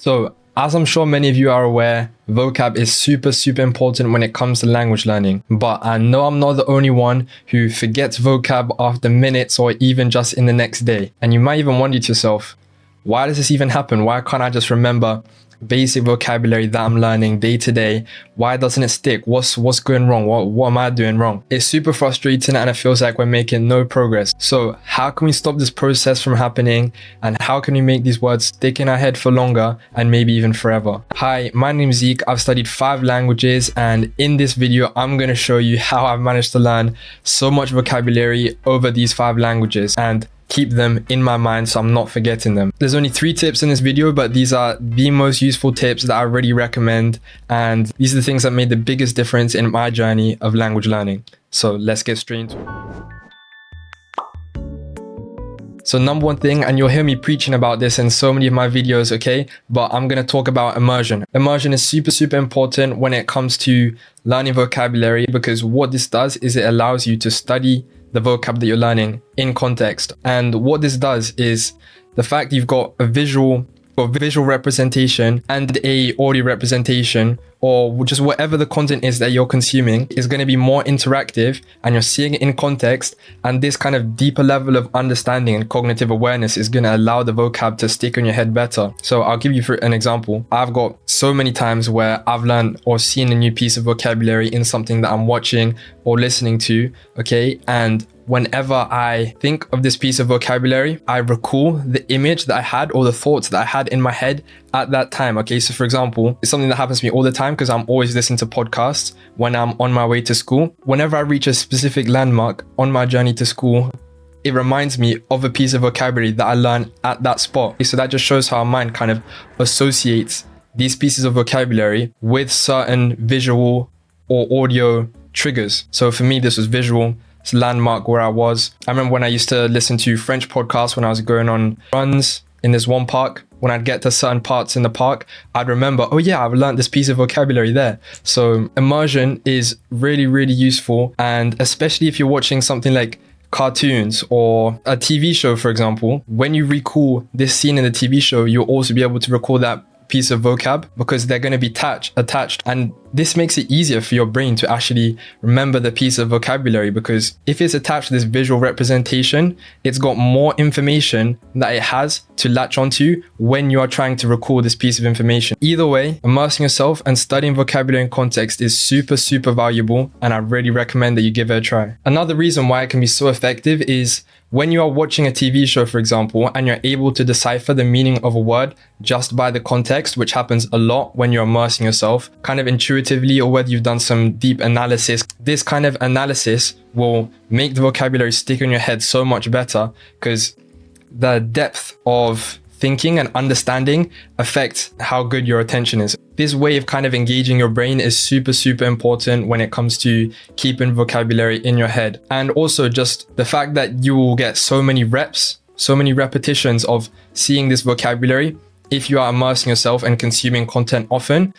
So, as I'm sure many of you are aware, vocab is super important when it comes to language learning. But I know I'm not the only one who forgets vocab after minutes or even just in the next day. And you might even wonder to yourself, why does this even happen? Why can't I just remember basic vocabulary that I'm learning day to day? Why doesn't it stick? What's going wrong? What am I doing wrong? It's super frustrating and it feels like we're making no progress. So how can we stop this process from happening? And how can we make these words stick in our head for longer and maybe even forever? Hi, my name is Zeke. I've studied 5 languages, and in this video, I'm going to show you how I've managed to learn so much vocabulary over these 5 languages and keep them in my mind so I'm not forgetting them. There's only 3 tips in this video, but these are the most useful tips that I really recommend, and these are the things that made the biggest difference in my journey of language learning. So let's get straight into it. So number 1 thing, and you'll hear me preaching about this in so many of my videos, okay? But I'm going to talk about immersion. Immersion is super important when it comes to learning vocabulary, because what this does is it allows you to study the vocab that you're learning in context. And what this does is the fact you've got a visual representation and a audio representation, or just whatever the content is that you're consuming, is going to be more interactive, and you're seeing it in context, and this kind of deeper level of understanding and cognitive awareness is going to allow the vocab to stick in your head better. So I'll give you an example. I've got so many times where I've learned or seen a new piece of vocabulary in something that I'm watching or listening to, okay? And whenever I think of this piece of vocabulary, I recall the image that I had or the thoughts that I had in my head at that time. Okay, so for example, it's something that happens to me all the time because I'm always listening to podcasts when I'm on my way to school. Whenever I reach a specific landmark on my journey to school, it reminds me of a piece of vocabulary that I learned at that spot. So that just shows how our mind kind of associates these pieces of vocabulary with certain visual or audio triggers. So for me, this was visual. It's a landmark where I was. I remember when I used to listen to French podcasts when I was going on runs in this one park. When I'd get to certain parts in the park, I'd remember, oh yeah, I've learned this piece of vocabulary there. So immersion is really useful. And especially if you're watching something like cartoons or a TV show, for example, when you recall this scene in the TV show, you'll also be able to recall that piece of vocab because they're going to be attached, and this makes it easier for your brain to actually remember the piece of vocabulary, because if it's attached to this visual representation, it's got more information that it has to latch onto when you are trying to recall this piece of information. Either way, immersing yourself and studying vocabulary in context is super valuable, and I really recommend that you give it a try. Another reason why it can be so effective is when you are watching a TV show, for example, and you're able to decipher the meaning of a word just by the context, which happens a lot when you're immersing yourself, kind of intuitively, or whether you've done some deep analysis. This kind of analysis will make the vocabulary stick in your head so much better, because the depth of thinking and understanding affects how good your attention is. This way of kind of engaging your brain is super important when it comes to keeping vocabulary in your head. And also just the fact that you will get so many repetitions of seeing this vocabulary. If you are immersing yourself and consuming content often,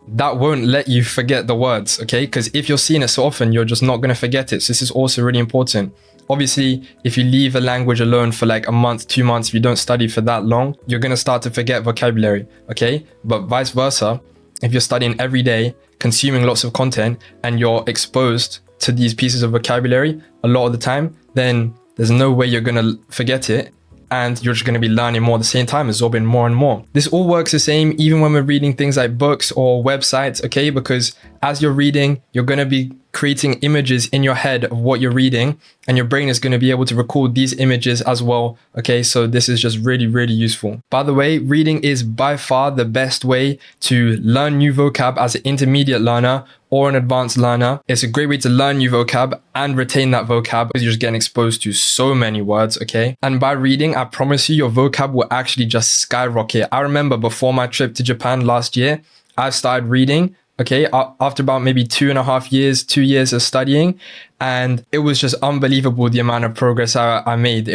that won't let you forget the words, okay? Because if you're seeing it so often, you're just not going to forget it. So this is also really important. Obviously, if you leave a language alone for like a month, 2 months, if you don't study for that long, you're going to start to forget vocabulary, okay? But vice versa, if you're studying every day, consuming lots of content, and you're exposed to these pieces of vocabulary a lot of the time, then there's no way you're going to forget it. And you're just going to be learning more at the same time, absorbing more and more. This all works the same even when we're reading things like books or websites, okay? Because as you're reading, you're going to be creating images in your head of what you're reading, and your brain is going to be able to record these images as well, okay? So this is just really useful. By the way, reading is by far the best way to learn new vocab as an intermediate learner or an advanced learner. It's a great way to learn new vocab and retain that vocab because you're just getting exposed to so many words, okay? And by reading, I promise you, your vocab will actually just skyrocket. I remember before my trip to Japan last year, I started reading, okay, after about maybe 2 years of studying, and it was just unbelievable the amount of progress I made.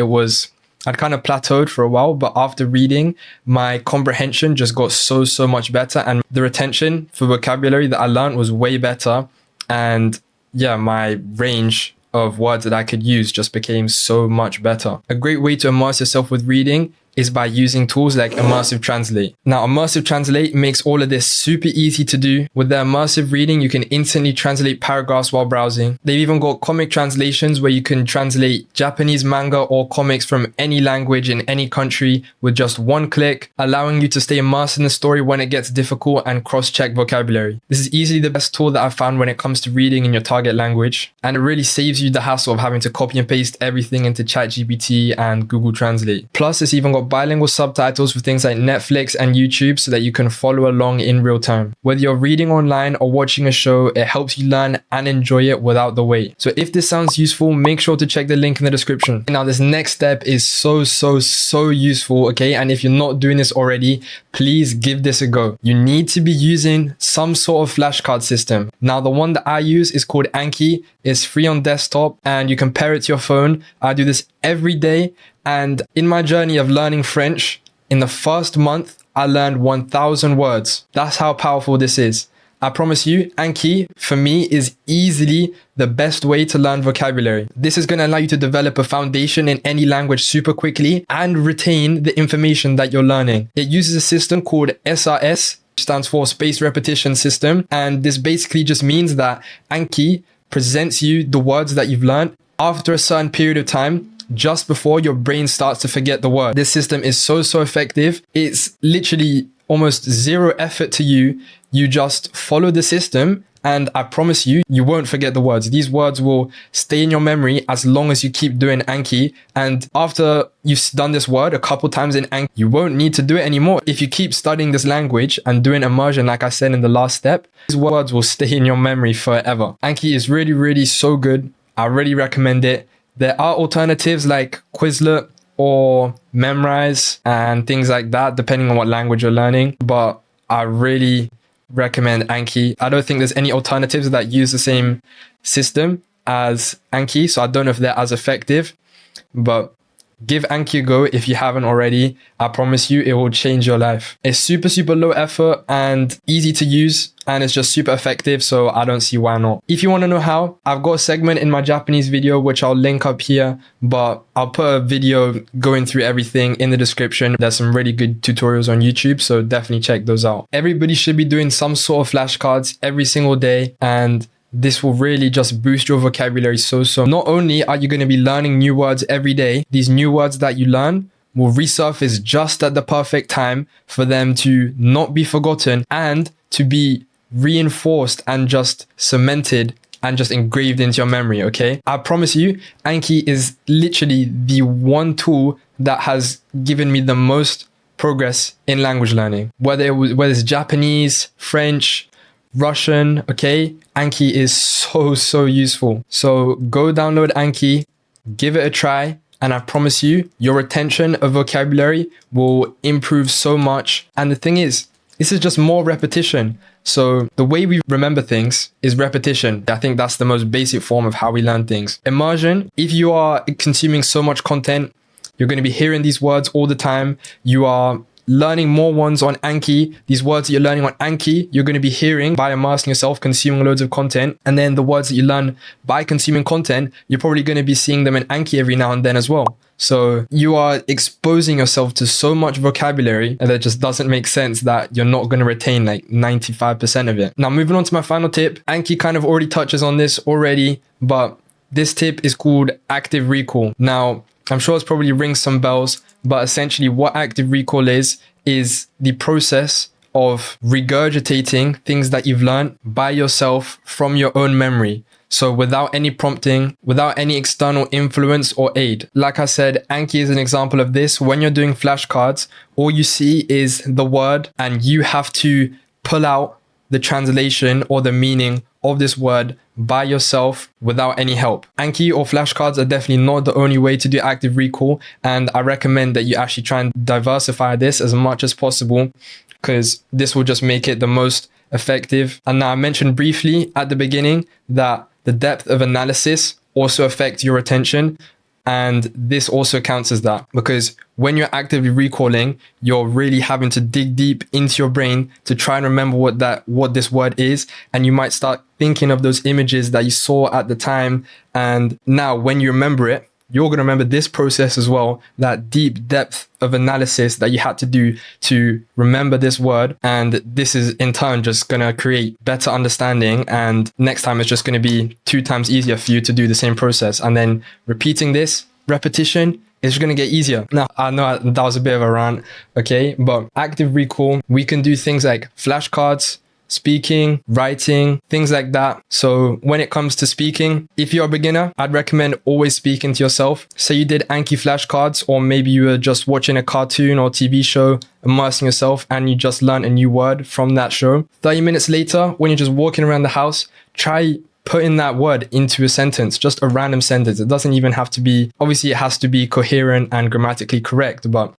I'd kind of plateaued for a while, but after reading, my comprehension just got so much better, and the retention for vocabulary that I learned was way better. And yeah, my range of words that I could use just became so much better. A great way to immerse yourself with reading is by using tools like Immersive Translate. Now, Immersive Translate makes all of this super easy to do. With their immersive reading, you can instantly translate paragraphs while browsing. They've even got comic translations where you can translate Japanese manga or comics from any language in any country with just one click, allowing you to stay immersed in the story when it gets difficult and cross-check vocabulary. This is easily the best tool that I've found when it comes to reading in your target language, and it really saves you the hassle of having to copy and paste everything into ChatGPT and Google Translate. Plus, it's even got bilingual subtitles for things like Netflix and YouTube so that you can follow along in real time. Whether you're reading online or watching a show, it helps you learn and enjoy it without the wait. So if this sounds useful, make sure to check the link in the description. Now, this next step is so useful, okay? And if you're not doing this already, please give this a go. You need to be using some sort of flashcard system. Now, the one that I use is called Anki. It's free on desktop and you can pair it to your phone. I do this every day. And in my journey of learning French, in the first month, I learned 1,000 words. That's how powerful this is. I promise you, Anki, for me, is easily the best way to learn vocabulary. This is going to allow you to develop a foundation in any language super quickly and retain the information that you're learning. It uses a system called SRS, which stands for Spaced Repetition System. And this basically just means that Anki presents you the words that you've learned after a certain period of time, just before your brain starts to forget the word. This system is so effective. It's literally almost zero effort to you. You just follow the system and I promise you, you won't forget the words. These words will stay in your memory as long as you keep doing Anki. And after you've done this word a couple times in Anki, you won't need to do it anymore. If you keep studying this language and doing immersion, like I said in the last step, these words will stay in your memory forever. Anki is really so good. I really recommend it. There are alternatives like Quizlet or Memrise and things like that, depending on what language you're learning. But I really recommend Anki. I don't think there's any alternatives that use the same system as Anki, so I don't know if they're as effective, but give Anki a go if you haven't already. I promise you it will change your life. It's super low effort and easy to use, and it's just super effective, so I don't see why not. If you want to know how, I've got a segment in my Japanese video which I'll link up here, but I'll put a video going through everything in the description. There's some really good tutorials on YouTube, so definitely check those out. Everybody should be doing some sort of flashcards every single day, and this will really just boost your vocabulary so. Not only are you going to be learning new words every day, these new words that you learn will resurface just at the perfect time for them to not be forgotten and to be reinforced and just cemented and just engraved into your memory, okay? I promise you, Anki is literally the one tool that has given me the most progress in language learning. Whether it's Japanese, French, Russian, okay? Anki is so useful. So go download Anki, give it a try, and I promise you, your retention of vocabulary will improve so much. And the thing is, this is just more repetition. So the way we remember things is repetition. I think that's the most basic form of how we learn things. Immersion, if you are consuming so much content, you're going to be hearing these words all the time. You are learning more ones on Anki. These words that you're learning on Anki, you're going to be hearing by immersing yourself, consuming loads of content. And then the words that you learn by consuming content, you're probably going to be seeing them in Anki every now and then as well. So you are exposing yourself to so much vocabulary and that just doesn't make sense that you're not going to retain like 95% of it. Now, moving on to my final tip. Anki kind of already touches on this already, but this tip is called active recall. Now, I'm sure it's probably rings some bells, but essentially what active recall is the process of regurgitating things that you've learned by yourself from your own memory. So without any prompting, without any external influence or aid. Like I said, Anki is an example of this. When you're doing flashcards, all you see is the word and you have to pull out the translation or the meaning of this word by yourself without any help. Anki or flashcards are definitely not the only way to do active recall, and I recommend that you actually try and diversify this as much as possible because this will just make it the most effective. And now I mentioned briefly at the beginning that the depth of analysis also affects your retention. And this also counts as that because when you're actively recalling, you're really having to dig deep into your brain to try and remember what this word is. And you might start thinking of those images that you saw at the time. And now when you remember it, you're going to remember this process as well, that deep depth of analysis that you had to do to remember this word. And this is in turn just going to create better understanding. And next time it's just going to be 2 times easier for you to do the same process. And then repeating this repetition is going to get easier. Now, I know that was a bit of a rant, okay? But active recall, we can do things like flashcards, speaking, writing, things like that. So when it comes to speaking, if you're a beginner, I'd recommend always speaking to yourself. Say you did Anki flashcards, or maybe you were just watching a cartoon or TV show, immersing yourself, and you just learned a new word from that show. 30 minutes later, when you're just walking around the house, try putting that word into a sentence, just a random sentence. It doesn't even have to be, obviously it has to be coherent and grammatically correct, but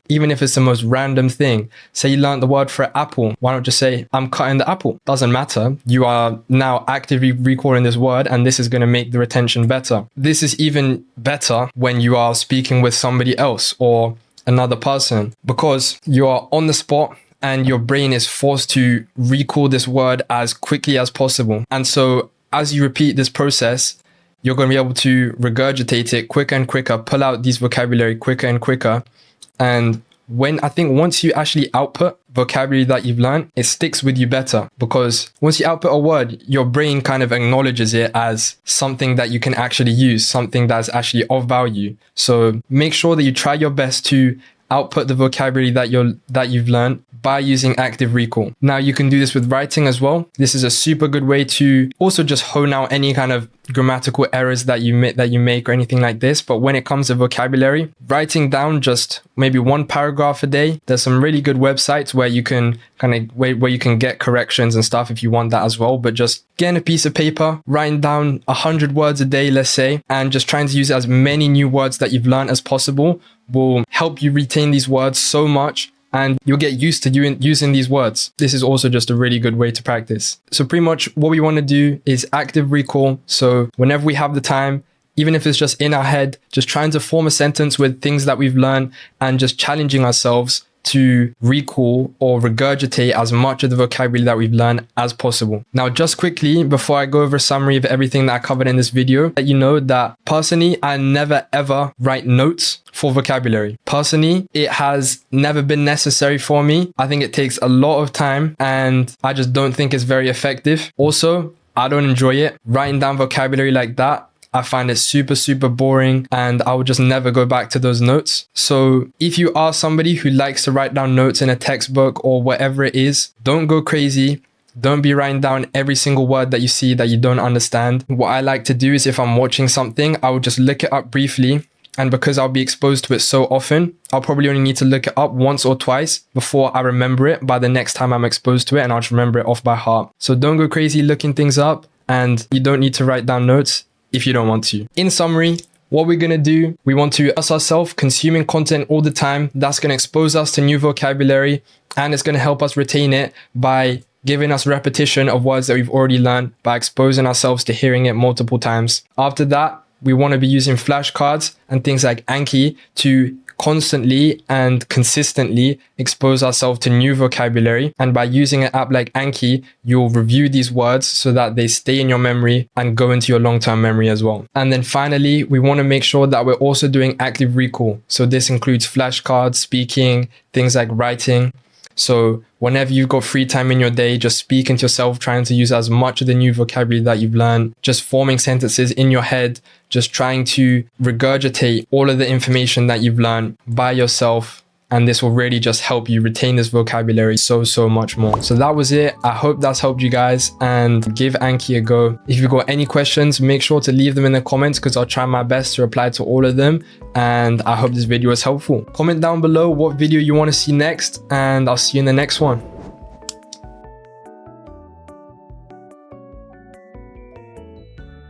even if it's the most random thing, say you learned the word for apple, why not just say, I'm cutting the apple? Doesn't matter. You are now actively recalling this word, and this is going to make the retention better. This is even better when you are speaking with somebody else or another person, because you are on the spot and your brain is forced to recall this word as quickly as possible. And so as you repeat this process, you're going to be able to regurgitate it quicker and quicker, pull out these vocabulary quicker and quicker. And once you actually output vocabulary that you've learned, it sticks with you better, because once you output a word, your brain kind of acknowledges it as something that you can actually use, something that's actually of value. So make sure that you try your best to output the vocabulary that you've learned by using active recall. Now you can do this with writing as well. This is a super good way to also just hone out any kind of grammatical errors that you make or anything like this. But when it comes to vocabulary, writing down just maybe 1 paragraph a day, there's some really good websites where you can where you can get corrections and stuff if you want that as well. But just getting a piece of paper, writing down 100 words a day, let's say, and just trying to use as many new words that you've learned as possible will help you retain these words so much, and you'll get used to using these words. This is also just a really good way to practice. So pretty much what we want to do is active recall. So whenever we have the time, even if it's just in our head, just trying to form a sentence with things that we've learned and just challenging ourselves to recall or regurgitate as much of the vocabulary that we've learned as possible. Now, just quickly, before I go over a summary of everything that I covered in this video, let you know that personally, I never ever write notes for vocabulary. Personally, it has never been necessary for me. I think it takes a lot of time and I just don't think it's very effective. Also, I don't enjoy it. Writing down vocabulary like that, I find it super, super boring, and I would just never go back to those notes. So if you are somebody who likes to write down notes in a textbook or whatever it is, don't go crazy. Don't be writing down every single word that you see that you don't understand. What I like to do is, if I'm watching something, I will just look it up briefly. And because I'll be exposed to it so often, I'll probably only need to look it up once or twice before I remember it by the next time I'm exposed to it, and I'll just remember it off by heart. So don't go crazy looking things up, and you don't need to write down notes if you don't want to. In summary, what we're going to do, we want to us ourselves consuming content all the time. That's going to expose us to new vocabulary, and it's going to help us retain it by giving us repetition of words that we've already learned, by exposing ourselves to hearing it multiple times. After that, we want to be using flashcards and things like Anki to constantly and consistently expose ourselves to new vocabulary. And by using an app like Anki, you'll review these words so that they stay in your memory and go into your long-term memory as well. And then finally, we want to make sure that we're also doing active recall. So this includes flashcards, speaking, things like writing. So whenever you've got free time in your day, just speaking to yourself, trying to use as much of the new vocabulary that you've learned, just forming sentences in your head, just trying to regurgitate all of the information that you've learned by yourself. And this will really just help you retain this vocabulary so much more. So that was it. I hope that's helped you guys, and give Anki a go. If you've got any questions, make sure to leave them in the comments, because I'll try my best to reply to all of them. And I hope this video was helpful. Comment down below what video you want to see next, and I'll see you in the next one.